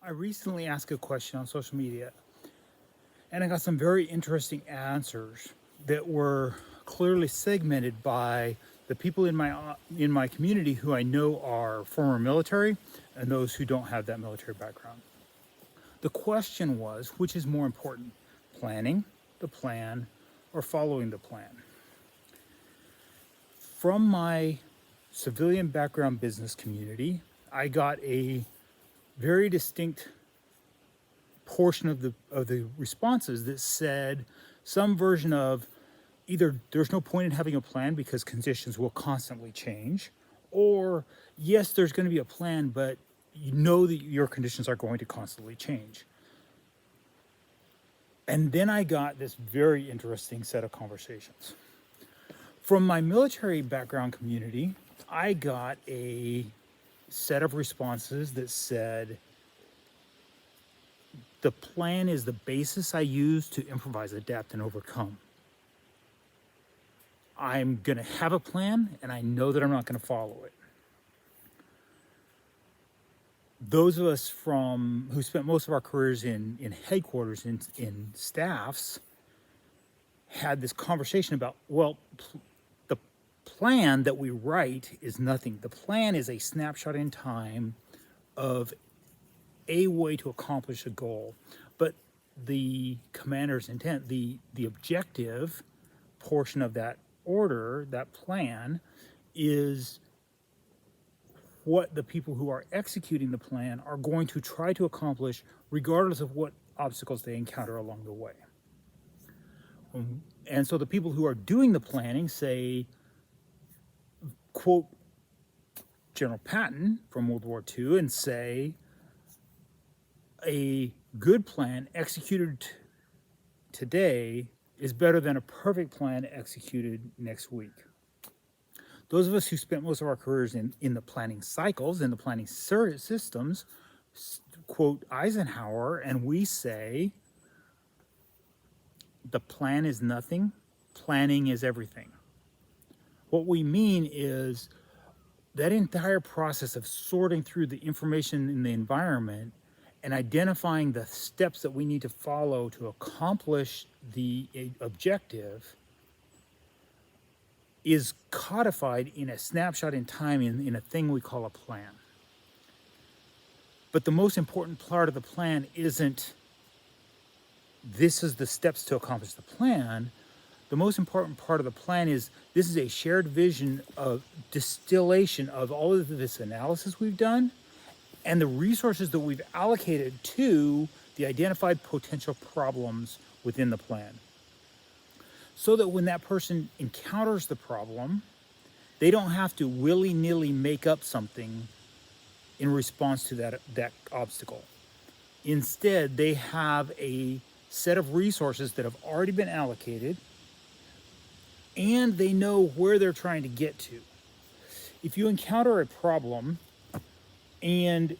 I recently asked a question on social media and I got some very interesting answers that were clearly segmented by the people in my community who I know are former military and those who don't have that military background. The question was, which is more important, planning the plan or following the plan? From my civilian background business community, I got a very distinct portion of the responses that said some version of either there's no point in having a plan because conditions will constantly change, or yes, there's going to be a plan, but you know that your conditions are going to constantly change. And then I got this very interesting set of conversations. From my military background community, I got a set of responses that said, the plan is the basis I use to improvise, adapt, and overcome. I'm going to have a plan, and I know that I'm not going to follow it. Those of us who spent most of our careers in headquarters, in staffs, had this conversation about, well, the plan that we write is nothing. The plan is a snapshot in time of a way to accomplish a goal, but the commander's intent, the objective portion of that order, that plan, is what the people who are executing the plan are going to try to accomplish regardless of what obstacles they encounter along the way. And so the people who are doing the planning say, quote General Patton from World War II and say, a good plan executed today is better than a perfect plan executed next week. Those of us who spent most of our careers in the planning cycles, in the planning systems, quote Eisenhower, and we say, the plan is nothing, planning is everything. What we mean is that entire process of sorting through the information in the environment and identifying the steps that we need to follow to accomplish the objective is codified in a snapshot in time in a thing we call a plan. But the most important part of the plan isn't this is the steps to accomplish the plan. The most important part of the plan is this is a shared vision of distillation of all of this analysis we've done and the resources that we've allocated to the identified potential problems within the plan. So that when that person encounters the problem, they don't have to willy-nilly make up something in response to that obstacle. Instead, they have a set of resources that have already been allocated, and they know where they're trying to get to. If you encounter a problem and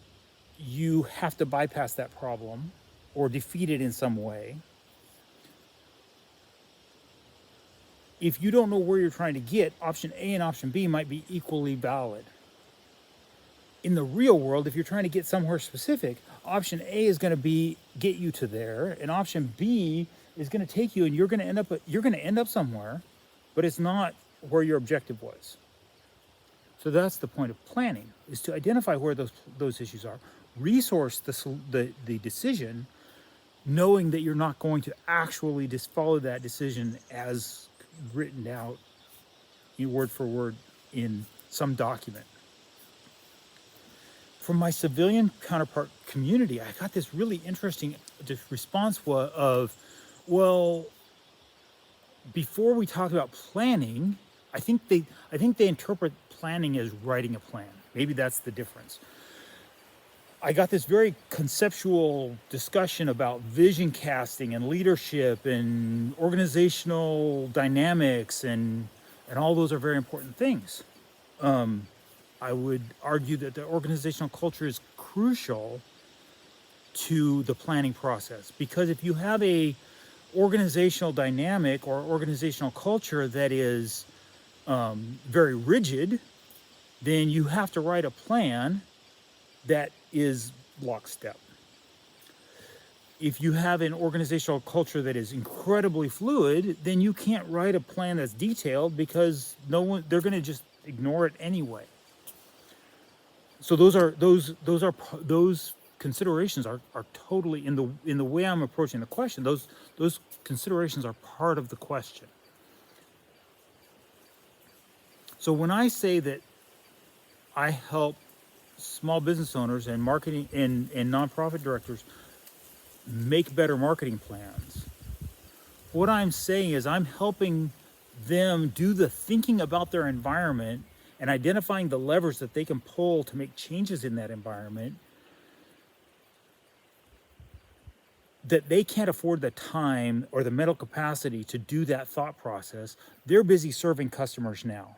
you have to bypass that problem or defeat it in some way, if you don't know where you're trying to get, option A and option B might be equally valid. In the real world, if you're trying to get somewhere specific, option A is going to get you to there, and option B is going to take you, and you're going to end up somewhere, but it's not where your objective was. So that's the point of planning, is to identify where those issues are, resource the decision, knowing that you're not going to actually just follow that decision as written out word for word in some document. From my civilian counterpart community, I got this really interesting response of, well, before we talk about planning, I think they interpret planning as writing a plan. Maybe that's the difference. I got this very conceptual discussion about vision casting and leadership and organizational dynamics, and all those are very important things. I would argue that the organizational culture is crucial to the planning process, because if you have a organizational dynamic or organizational culture that is very rigid, then you have to write a plan that is lockstep. If you have an organizational culture that is incredibly fluid, then you can't write a plan that's detailed because they're going to just ignore it anyway. So those considerations are totally in the way I'm approaching the question. Those considerations are part of the question. So when I say that I help small business owners and marketing and nonprofit directors make better marketing plans, what I'm saying is I'm helping them do the thinking about their environment and identifying the levers that they can pull to make changes in that environment that they can't afford the time or the mental capacity to do that thought process. They're busy serving customers now.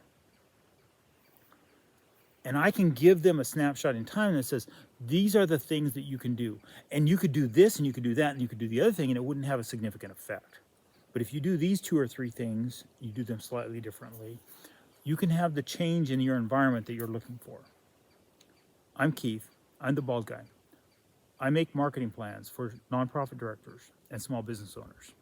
And I can give them a snapshot in time that says, these are the things that you can do. And you could do this and you could do that and you could do the other thing and it wouldn't have a significant effect. But if you do these 2 or 3 things, you do them slightly differently, you can have the change in your environment that you're looking for. I'm Keith. I'm the bald guy. I make marketing plans for nonprofit directors and small business owners.